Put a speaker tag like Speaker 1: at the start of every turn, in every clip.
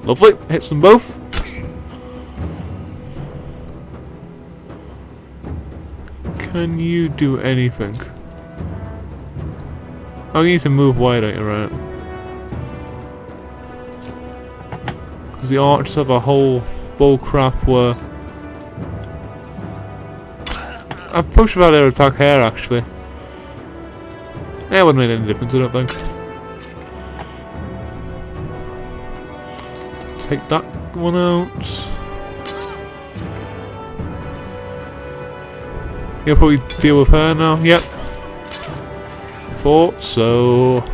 Speaker 1: Lovely. Hits them both. Can you do anything? Oh, you need to move wide, don't you, right? Because the archers have a whole bull crap where I've pushed about their attack here, actually. Yeah, it wouldn't make any difference, I don't think. Take that one out. You'll probably deal with her now. Yep. Thought so.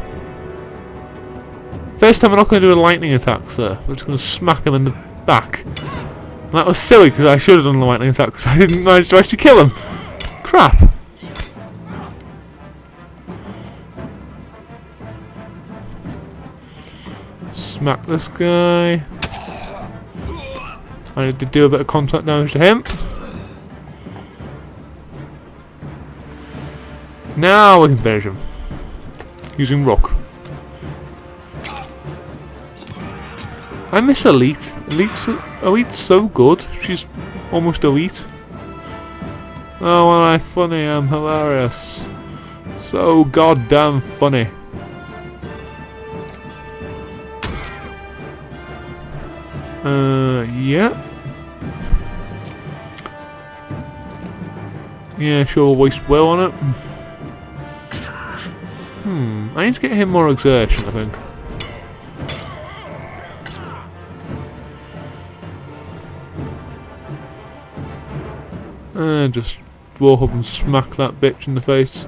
Speaker 1: First time we're not going to do a lightning attack, sir. We're just going to smack him in the back. And that was silly because I should have done the lightning attack because I didn't manage to actually kill him. Crap. Smack this guy. I need to do a bit of contact damage to him. Now we can finish him. Using rock. I miss Elite. Elite's so good. She's almost elite. Oh, am I funny? I'm hilarious. So goddamn funny. Yeah. Yeah, sure, we'll waste will on it. I need to get him more exertion, I think. Just walk up and smack that bitch in the face.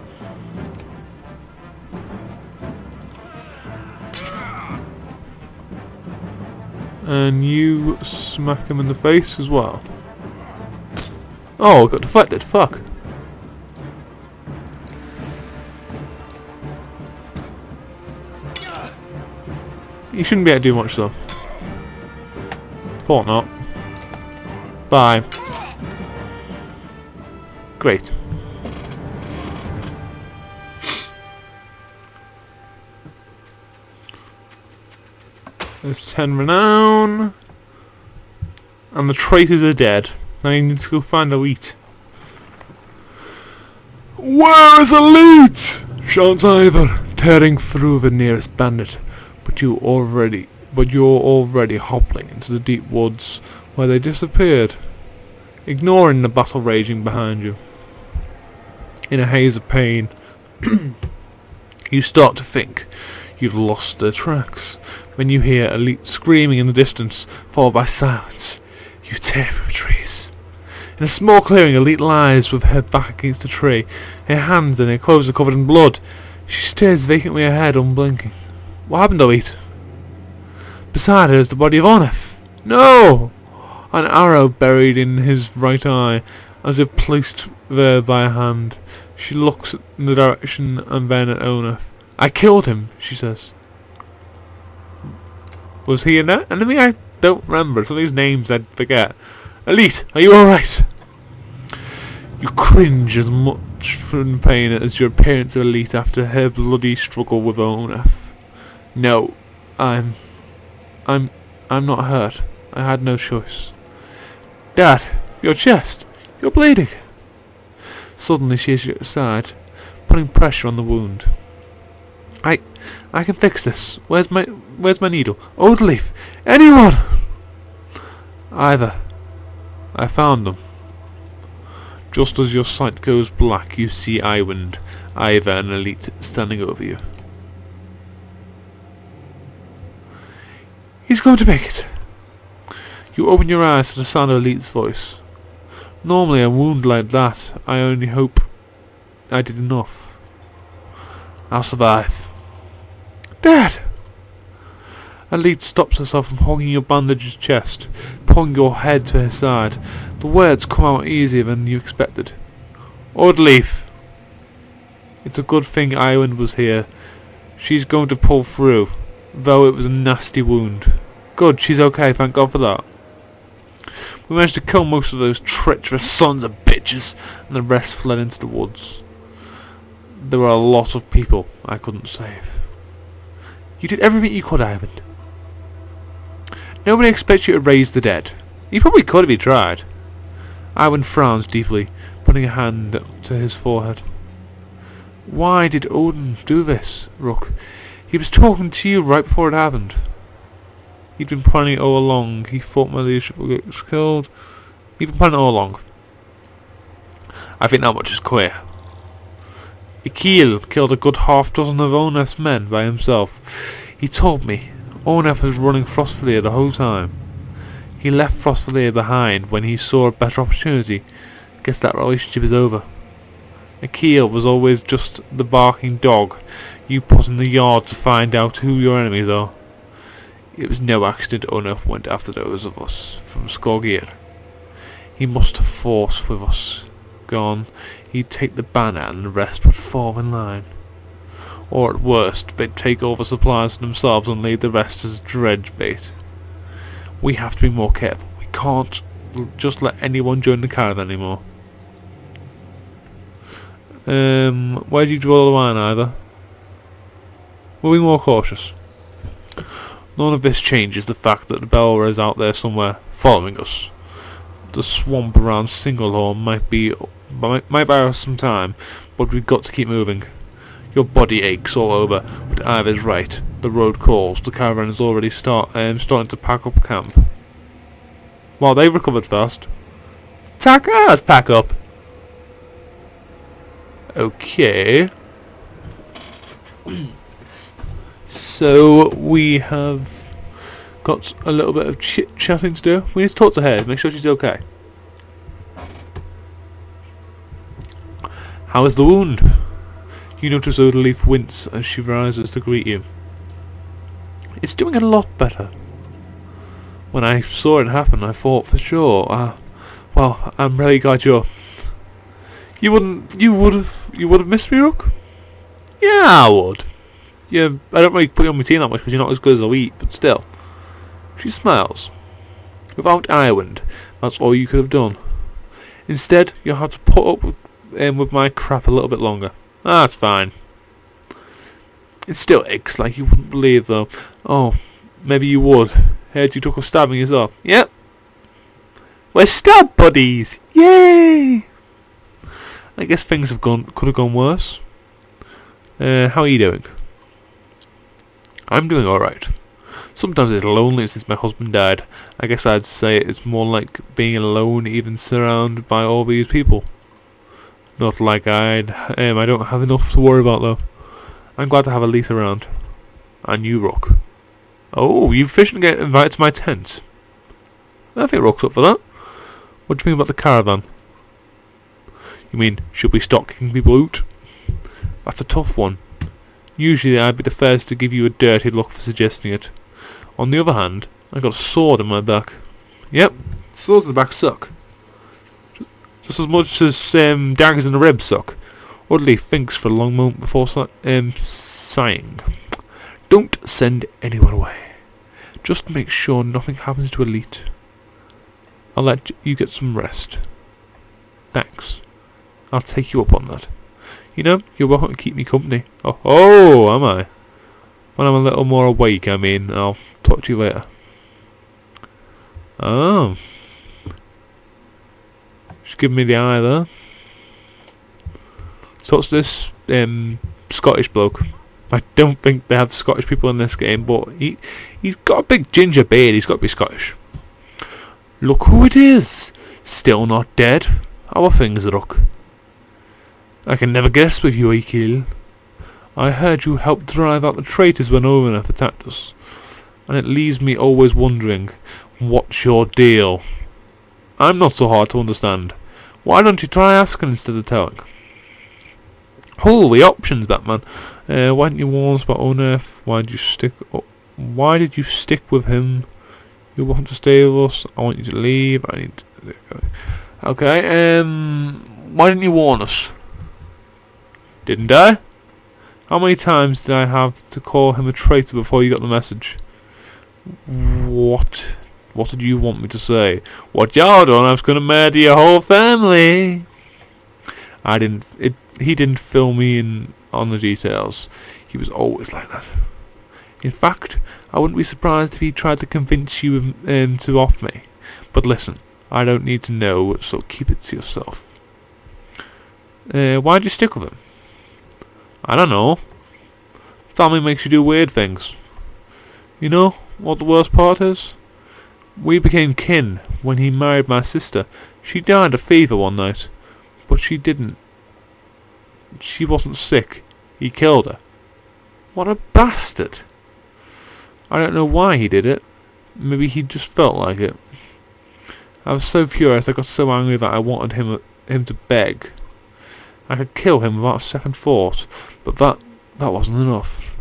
Speaker 1: And you smack him in the face as well. Oh, I got deflected, fuck. You shouldn't be able to do much though. Thought not. Bye. Great. There's 10 renown. And the traitors are dead. Now you need to go find Elite. Where is Elite? Shouts Ivor, tearing through the nearest bandit. But you're already hobbling into the deep woods where they disappeared, ignoring the battle raging behind you. In a haze of pain, you start to think you've lost their tracks. When you hear Elite screaming in the distance, followed by silence, you tear through the trees. In a small clearing, Elite lies with her back against a tree. Her hands and her clothes are covered in blood. She stares vacantly ahead, unblinking. What happened, Elite? Beside her is the body of Onef. No! An arrow buried in his right eye, as if placed there by a hand. She looks in the direction and then at Onef. I killed him, she says. Was he an enemy? I don't remember. Some of these names I'd forget. Elite, are you alright? You cringe as much from pain as your appearance of Elite after her bloody struggle with Onef. No, I'm not hurt. I had no choice. Dad, your chest. You're bleeding. Suddenly she is at your side, putting pressure on the wound. I can fix this. Where's my needle? Old leaf. Anyone! Ivor. I found them. Just as your sight goes black, you see Ivor and Elite standing over you. He's going to make it. You open your eyes to the sound of Elite's voice. Normally a wound like that, I only hope I did enough. I'll survive. Dad! Elite stops herself from hogging your bandaged chest, pulling your head to her side. The words come out easier than you expected. Odd leaf. It's a good thing Iwin was here. She's going to pull through, though it was a nasty wound. Good, she's okay, thank God for that. We managed to kill most of those treacherous sons of bitches, and the rest fled into the woods. There were a lot of people I couldn't save. You did everything you could, Ivan. Nobody expects you to raise the dead. You probably could if you tried. Iwan frowns deeply, putting a hand to his forehead. Why did Odin do this, Rook? He was talking to you right before it happened. He'd been planning it all along. He thought my leadership would get killed. He'd been planning it all along. I think that much is clear. Ikil killed a good half-dozen of Onef's men by himself. He told me Onef was running Frostvalir the whole time. He left Frostvalir behind when he saw a better opportunity. Guess that relationship is over. Akil was always just the barking dog you put in the yard to find out who your enemies are. It was no accident Onef went after those of us from Skorgir. He must have force with us. Gone, he'd take the banner and the rest would fall in line. Or at worst, they'd take all the supplies for themselves and leave the rest as dredge bait. We have to be more careful. We can't just let anyone join the caravan anymore. Where do you draw the line, either? We'll be more cautious. None of this changes the fact that the Belra is out there somewhere, following us. The swamp around Singlehorn might buy us some time, but we've got to keep moving. Your body aches all over, but Ivor's right. The road calls. The caravan is already starting to pack up camp. Well, they recovered fast. Let's pack up. Okay. So we have got a little bit of chit-chatting to do. We need to talk to her, make sure she's okay. How is the wound? You notice Odaleaf wince as she rises to greet you. It's doing a lot better. When I saw it happen, I thought for sure. Well, I'm really glad you would have missed me, Rook? Yeah, I would. Yeah, I don't really put you on my team that much because you're not as good as a wheat, but still. She smiles. Without Ireland, that's all you could have done. Instead, you'll have to put up with my crap a little bit longer. That's fine. It still aches like you wouldn't believe, though. Oh, maybe you would. Heard you took a stabbing yourself. Yep. We're stab buddies! Yay! I guess things could have gone worse. How are you doing? I'm doing alright. Sometimes it's lonely since my husband died. I guess I'd say it's more like being alone even surrounded by all these people. Not like I don't have enough to worry about though. I'm glad to have Elise around. And you, Rook. Oh, you fish and get invited to my tent. I think Rook's up for that. What do you think about the caravan? You mean, should we stop kicking people out? That's a tough one. Usually I'd be the first to give you a dirty look for suggesting it. On the other hand, I got a sword in my back. Yep, swords in the back suck. Just as much as daggers in the ribs suck. Audley thinks for a long moment before sighing. Don't send anyone away. Just make sure nothing happens to Elite. I'll let you get some rest. Thanks. I'll take you up on that. You know, you're welcome to keep me company. Oh, am I? When I'm a little more awake, I mean. I'll talk to you later. Oh. She's giving me the eye there. So what's this Scottish bloke? I don't think they have Scottish people in this game, but he's got a big ginger beard. He's got to be Scottish. Look who it is! Still not dead. How are things, Rook? I can never guess with you, Akil. I heard you helped drive out the traitors when Oreneth attacked us, and it leaves me always wondering, what's your deal? I'm not so hard to understand. Why don't you try asking instead of telling? Holy options, Batman. Why didn't you warn us about Oreneth? Why did you stick with him? You want to stay with us? I want you to leave. I need to... Okay, why didn't you warn us? Didn't I? How many times did I have to call him a traitor before you got the message? What? What did you want me to say? Watch out, or I was gonna murder your whole family. He didn't fill me in on the details. He was always like that. In fact, I wouldn't be surprised if he tried to convince you to off me. But listen, I don't need to know, so keep it to yourself. Why'd you stick with him? I don't know. Family makes you do weird things. You know what the worst part is? We became kin when he married my sister. She died of fever one night, but she didn't. She wasn't sick. He killed her. What a bastard. I don't know why he did it. Maybe he just felt like it. I was so furious, I got so angry that I wanted him to beg. I could kill him without a second thought, but that wasn't enough.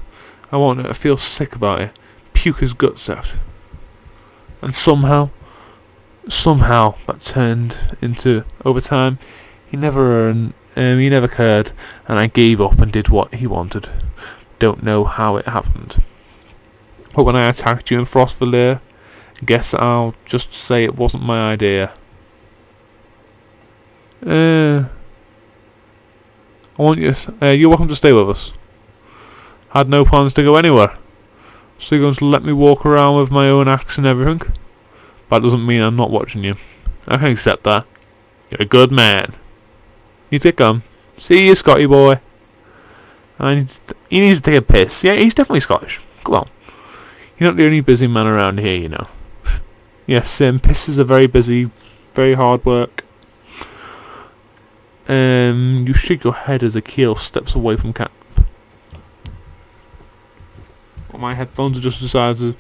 Speaker 1: I wanted to feel sick about it, puke his guts out. And somehow that turned into, over time, he never cared, and I gave up and did what he wanted. Don't know how it happened. But when I attacked you in Frostvalir, guess I'll just say it wasn't my idea. I want you. You're welcome to stay with us. Had no plans to go anywhere. So you're going to let me walk around with my own axe and everything? That doesn't mean I'm not watching you. I can accept that. You're a good man. You take on. See you, Scotty boy. He needs to take a piss. Yeah, he's definitely Scottish. Come on. You're not the only busy man around here, you know. Yes, pisses are very busy, very hard work. You shake your head as Akil steps away from camp. Well, my headphones just decided to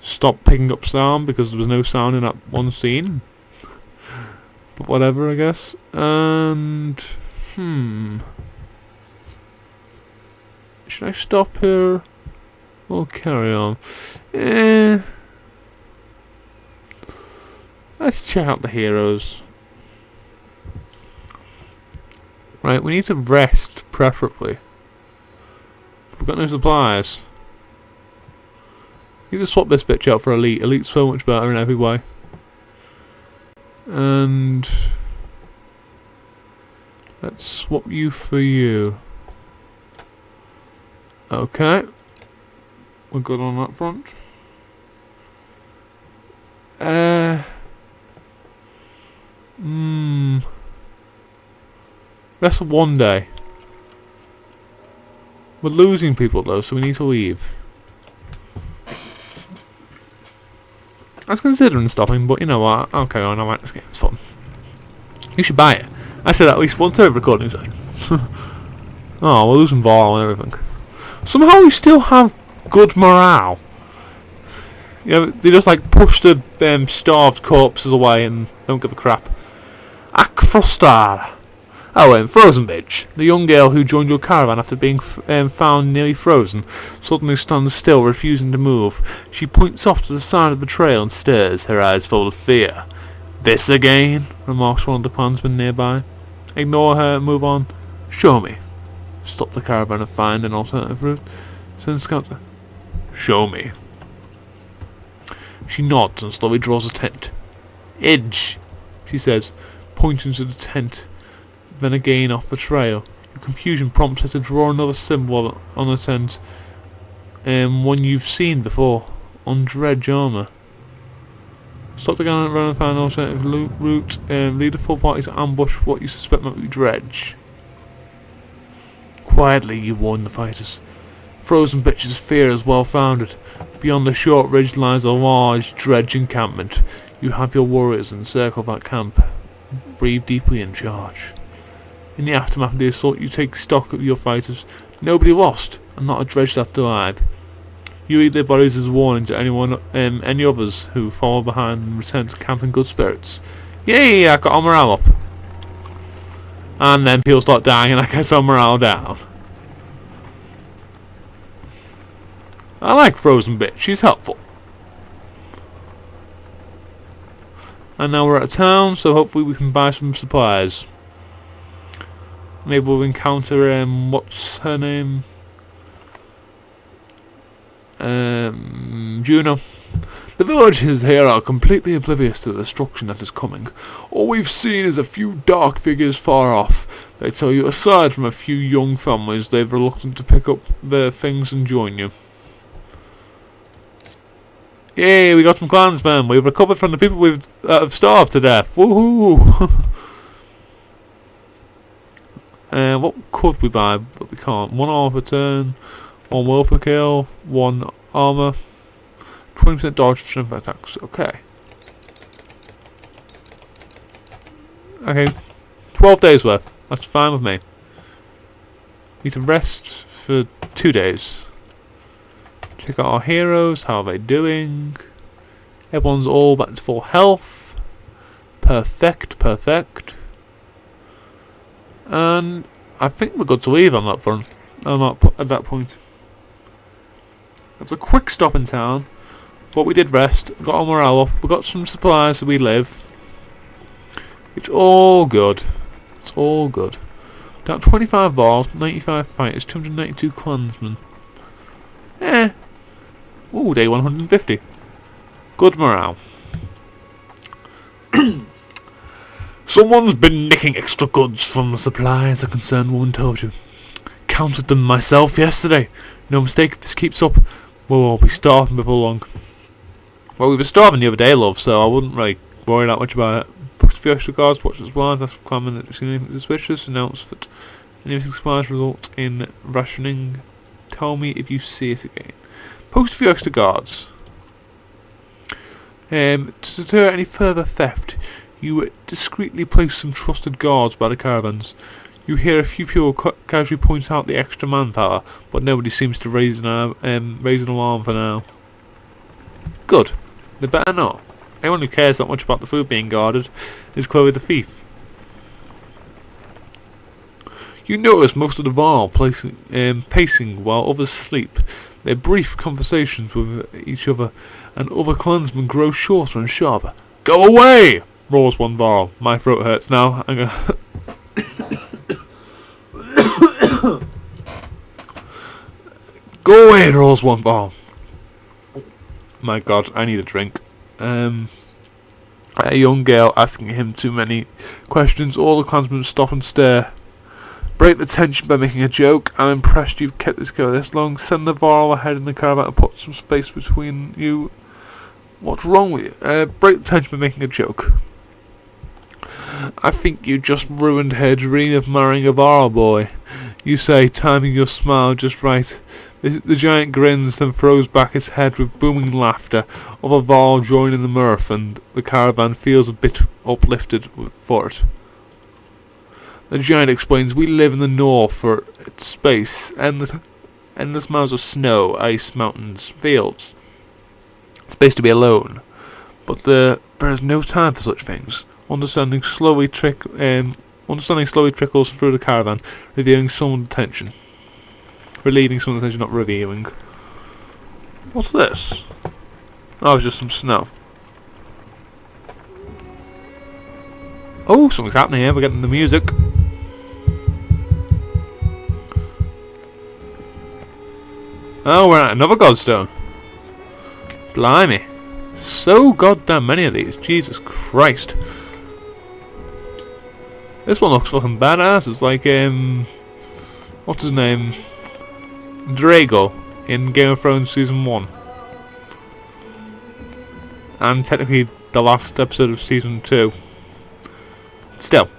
Speaker 1: stop picking up sound because there was no sound in that one scene. But whatever, I guess. And should I stop here? We'll carry on. Let's check out the heroes. Right, we need to rest, preferably. We've got no supplies. Need to swap this bitch out for Elite. Elite's so much better in every way. And let's swap you for you. Okay. We're good on that front. Rest of one day. We're losing people though, so we need to leave. I was considering stopping, but you know what? Okay, I know this game's fun. You should buy it. I said that at least once every recording session. Oh, we're losing Varl and everything. Somehow we still have good morale. You know, they just like push the starved corpses away and don't give a crap. Akfrostar. Oh, Frozen Bitch. The young girl who joined your caravan after being found nearly frozen suddenly stands still, refusing to move. She points off to the side of the trail and stares, her eyes full of fear. This again? Remarks one of the clansmen nearby. Ignore her and move on. Show me. Stop the caravan and find an alternative route. Send Scout. Show me. She nods and slowly draws a tent. Edge, she says, pointing to the tent. Then again off the trail. Your confusion prompts her to draw another symbol on the tent. One you've seen before. On dredge armour. Stop the gallant run and find an alternative route. Lead the full party to ambush what you suspect might be dredge. Quietly you warn the fighters. Frozen Bitch's fear is well founded. Beyond the short ridge lies a large dredge encampment. You have your warriors encircle that camp. Breathe deeply and charge. In the aftermath of the assault, you take stock of your fighters. Nobody lost, and not a dredge left alive. You eat their bodies as a warning to any others who follow behind and return to camp in good spirits. Yay! I got our morale up. And then people start dying, and I get our morale down. I like Frozen Bitch. She's helpful. And now we're at a town, so hopefully we can buy some supplies. Maybe we'll encounter, what's her name? Juno. The villagers here are completely oblivious to the destruction that is coming. All we've seen is a few dark figures far off. They tell you aside from a few young families, they're reluctant to pick up their things and join you. Yay, we got some clansmen. We've recovered from the people we've have starved to death. Woohoo! What could we buy? But we can't. 1 armor per turn, 1 will per kill, 1 armor, 20% dodge, strength attacks. Okay. Okay. 12 days worth. That's fine with me. Need to rest for 2 days. Check out our heroes. How are they doing? Everyone's all back to full health. Perfect, perfect. And I think we're good to leave on that front. At that point. It was a quick stop in town, but we did rest. Got our morale up. We got some supplies so we live. It's all good. It's all good. Got 25 balls, 95 fighters, 292 clansmen. Ooh, day 150. Good morale. Someone's been nicking extra goods from the supplies, a concerned woman told you. Counted them myself yesterday. No mistake, if this keeps up, we'll be starving before long. Well, we were starving the other day, love, so I wouldn't really worry that much about it. Post a few extra guards, watch the supplies, ask for comment that you've seen anything suspicious, announce that any missing supplies result in rationing. Tell me if you see it again. Post a few extra guards. To deter any further theft, you discreetly place some trusted guards by the caravans. You hear a few people casually point out the extra manpower, but nobody seems to raise an alarm for now. Good. They better not. Anyone who cares that much about the food being guarded is Chloe the thief. You notice most of the Varl pacing while others sleep. Their brief conversations with each other, and other clansmen grow shorter and sharper. Go away! Roars one Varl. My throat hurts now. I'm gonna Go away! Roars one Varl. My God, I need a drink. A young girl asking him too many questions. All the clansmen stop and stare. Break the tension by making a joke. I'm impressed you've kept this going this long. Send the Varl ahead in the caravan and put some space between you. What's wrong with you? Break the tension by making a joke. I think you just ruined her dream of marrying a Varl boy. You say, timing your smile just right. The giant grins, then throws back its head with booming laughter. Other Varl join in the mirth, and the caravan feels a bit uplifted for it. The giant explains, we live in the north for its space, endless miles of snow, ice, mountains, fields. Space to be alone. But there is no time for such things. Understanding slowly trickles through the caravan, relieving someone's attention, not revealing. What's this? Oh, it's just some snow. Oh, something's happening here. We're getting the music. Oh, we're at another godstone. Blimey. So goddamn many of these. Jesus Christ. This one looks fucking badass. It's like, what's his name? Drago in Game of Thrones Season 1. And technically the last episode of Season 2. Still.